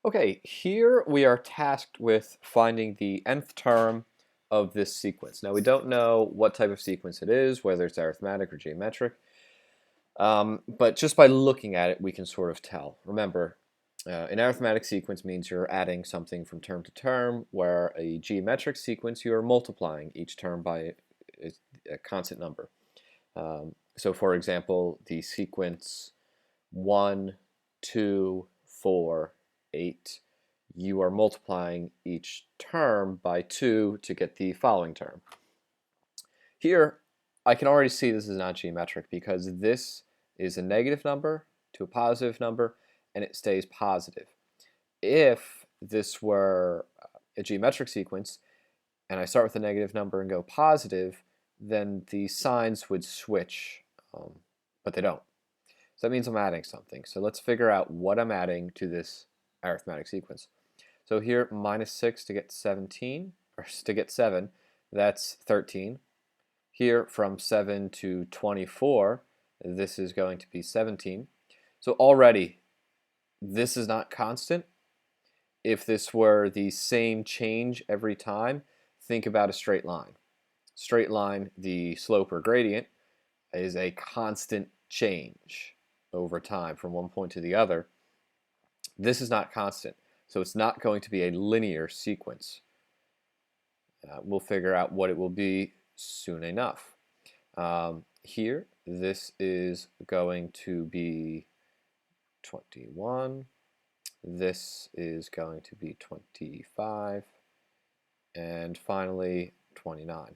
Okay, here we are tasked with finding the nth term of this sequence. Now we don't know what type of sequence it is, whether it's arithmetic or geometric, but just by looking at it we can sort of tell. Remember, an arithmetic sequence means you're adding something from term to term, where a geometric sequence you are multiplying each term by a constant number. So for example, the sequence 1, 2, 4, 8, you are multiplying each term by 2 to get the following term. Here, I can already see this is not geometric because this is a negative number to a positive number, and it stays positive. If this were a geometric sequence, and I start with a negative number and go positive, then the signs would switch, but they don't. So that means I'm adding something. So let's figure out what I'm adding to this arithmetic sequence. So here, minus 6 to get 17, or to get 7, that's 13. Here, from 7 to 24, this is going to be 17. So already, this is not constant. If this were the same change every time, think about a straight line. Straight line, the slope or gradient, is a constant change over time from one point to the other. This is not constant, so it's not going to be a linear sequence. We'll figure out what it will be soon enough. Here, this is going to be 21. This is going to be 25. And finally, 29.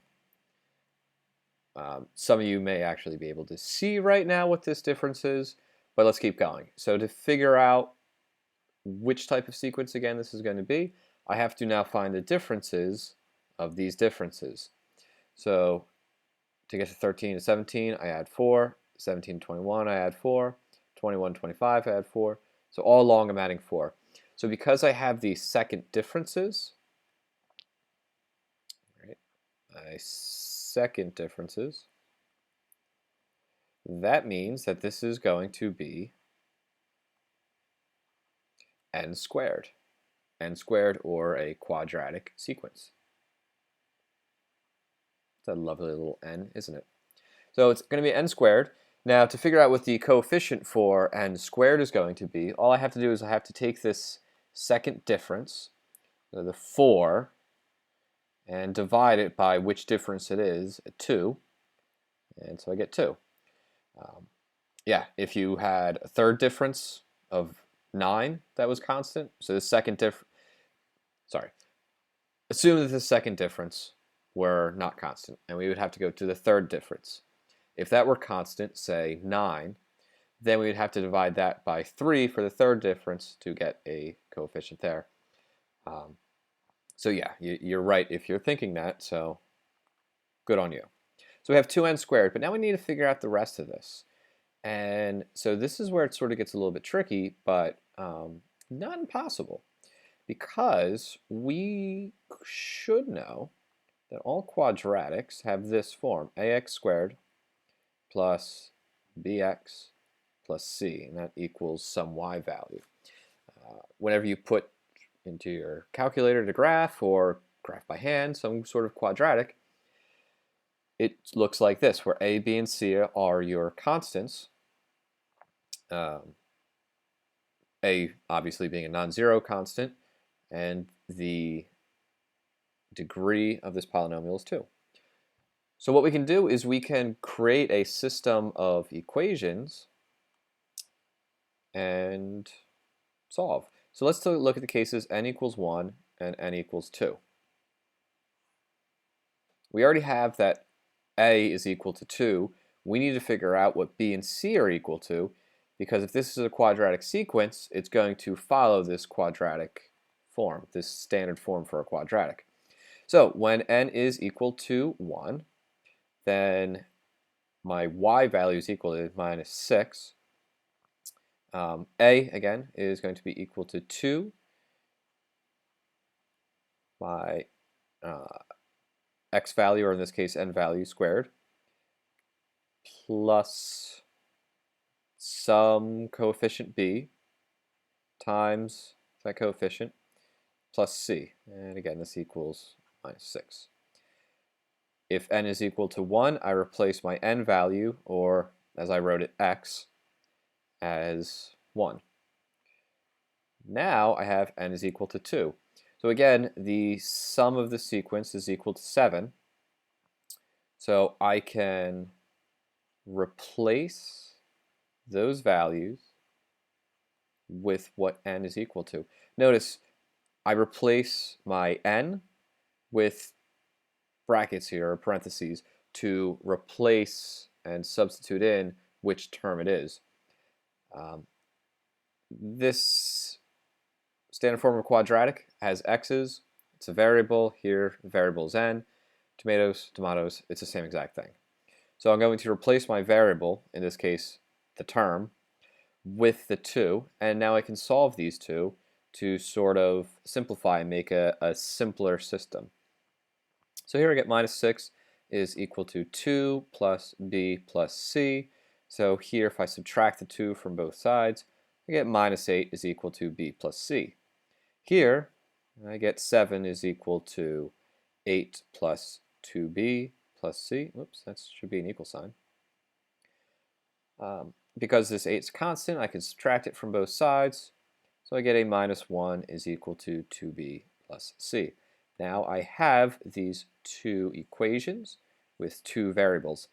Some of you may actually be able to see right now what this difference is, but let's keep going. So to figure out which type of sequence again this is going to be, I have to now find the differences of these differences. So to get to 13 to 17, I add 4. 17 to 21, I add 4. 21 to 25, I add 4. So all along I'm adding 4. So because I have these second differences, that means that this is going to be n squared. N squared, or a quadratic sequence. It's a lovely little n, isn't it? So it's going to be n squared. Now to figure out what the coefficient for n squared is going to be, all I have to do is I have to take this second difference, so the 4, and divide it by which difference it is, 2, and so I get 2. Yeah, if you had a third difference of 9 that was constant, so the second assume that the second difference were not constant, and we would have to go to the third difference. If that were constant, say 9, then we would have to divide that by 3 for the third difference to get a coefficient there. So yeah, you're right if you're thinking that, so good on you. So we have 2n squared, but now we need to figure out the rest of this. And so this is where it sort of gets a little bit tricky, but not impossible, because we should know that all quadratics have this form, ax squared plus bx plus c, and that equals some y value. Whenever you put into your calculator to graph, or graph by hand, some sort of quadratic, it looks like this, where a, b, and c are your constants. A obviously being a non-zero constant, and the degree of this polynomial is 2. So what we can do is we can create a system of equations and solve. So let's look at the cases n equals 1 and n equals 2. We already have that a is equal to 2. We need to figure out what b and c are equal to, because if this is a quadratic sequence, it's going to follow this quadratic form, this standard form for a quadratic. So when n is equal to 1, then my y value is equal to minus 6. A, again, is going to be equal to 2. My x value, or in this case n value squared, plus some coefficient b times that coefficient, plus c. And again, this equals minus 6. If n is equal to 1, I replace my n value, or as I wrote it, x, as 1. Now I have n is equal to 2. So again, the sum of the sequence is equal to 7. So I can replace those values with what n is equal to. Notice I replace my n with brackets here, or parentheses, to replace and substitute in which term it is. This standard form of quadratic has x's. It's a variable. Here, the variable is n. Tomatoes, it's the same exact thing. So I'm going to replace my variable, in this case the term, with the 2, and now I can solve these two to sort of simplify and make a simpler system. So here I get minus 6 is equal to 2 plus b plus c. So here if I subtract the 2 from both sides, I get minus 8 is equal to b plus c. Here I get 7 is equal to 8 plus 2b plus c. Oops, that should be an equal sign. Because this 8 is constant, I can subtract it from both sides. So I get a minus 1 is equal to 2b plus c. Now I have these two equations with two variables.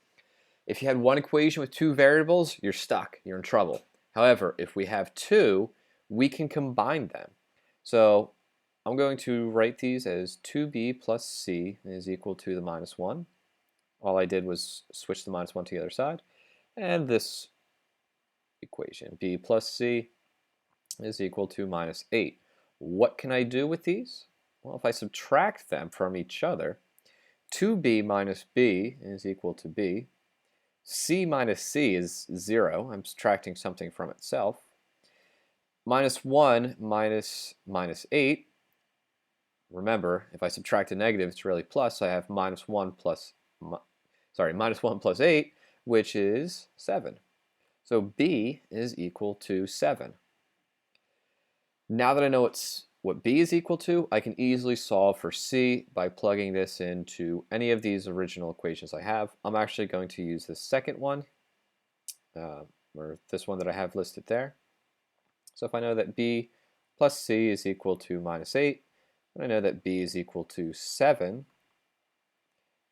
If you had one equation with two variables, you're stuck. You're in trouble. However, if we have two, we can combine them. So I'm going to write these as 2b plus c is equal to the minus 1. All I did was switch the minus 1 to the other side. And this equation, b plus c, is equal to minus 8. What can I do with these? Well, if I subtract them from each other, 2b minus b is equal to b. C minus c is 0. I'm subtracting something from itself. Minus 1 minus 8. Remember, if I subtract a negative, it's really plus. I have minus 1 plus 8, which is 7. So b is equal to 7. Now that I know what b is equal to, I can easily solve for c by plugging this into any of these original equations I have. I'm actually going to use the second one, or this one that I have listed there. So if I know that b plus c is equal to minus 8, and I know that b is equal to 7,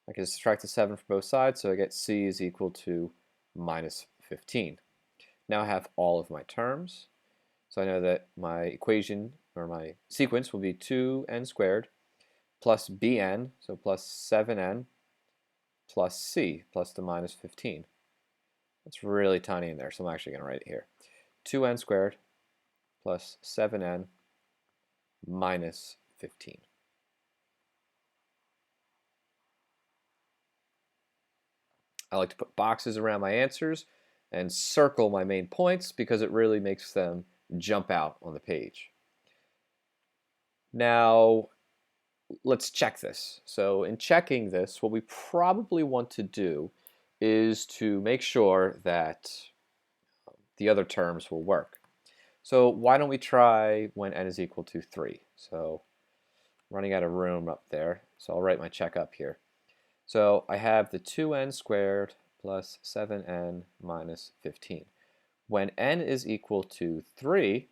I can subtract the 7 from both sides, so I get c is equal to minus 15. Now I have all of my terms. So I know that my equation, or my sequence, will be 2n squared plus bn, so plus 7n, plus c, plus the minus 15. That's really tiny in there, so I'm actually going to write it here. 2n squared plus 7n minus 15. I like to put boxes around my answers and circle my main points because it really makes them jump out on the page. Now, let's check this. So in checking this, what we probably want to do is to make sure that the other terms will work. So why don't we try when n is equal to 3? So running out of room up there, so I'll write my check up here. So I have the 2n squared plus 7n minus 15. When n is equal to 3,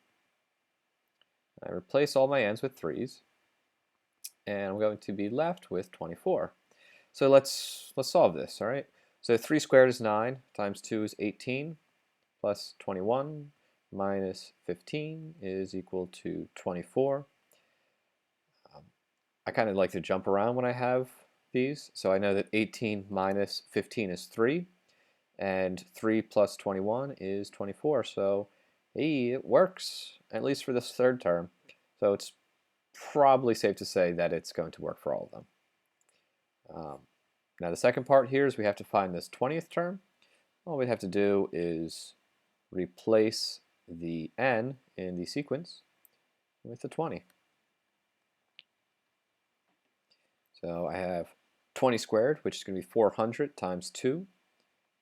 I replace all my n's with 3's, and I'm going to be left with 24. So let's solve this, all right? So 3 squared is 9, times 2 is 18, plus 21 minus 15 is equal to 24. I kind of like to jump around when I have these, so I know that 18 minus 15 is 3, and 3 plus 21 is 24, so hey, it works, at least for this third term. So it's probably safe to say that it's going to work for all of them. Now the second part here is we have to find this 20th term. All we have to do is replace the n in the sequence with the 20. So I have 20 squared, which is going to be 400 times 2,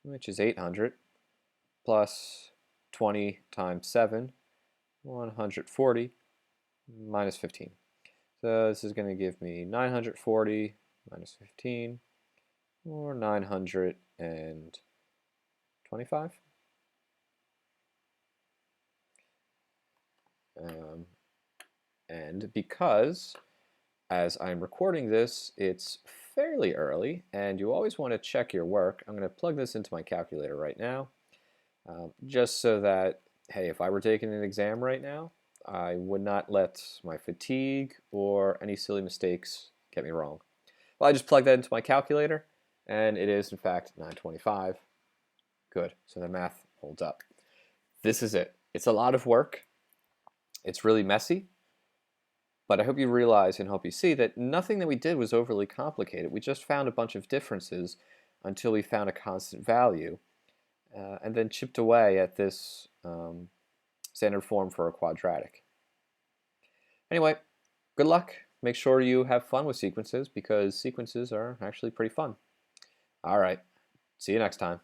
which is 800, plus 20 times 7, 140, minus 15. So this is going to give me 940 minus 15, or 925. And because, as I'm recording this, it's fairly early, and you always want to check your work, I'm going to plug this into my calculator right now, just so that, hey, if I were taking an exam right now, I would not let my fatigue or any silly mistakes get me wrong. Well, I just plug that into my calculator, and it is, in fact, 925. Good, so the math holds up. This is it. It's a lot of work. It's really messy, but I hope you realize and hope you see that nothing that we did was overly complicated. We just found a bunch of differences until we found a constant value, and then chipped away at this standard form for a quadratic. Anyway, good luck. Make sure you have fun with sequences, because sequences are actually pretty fun. All right, see you next time.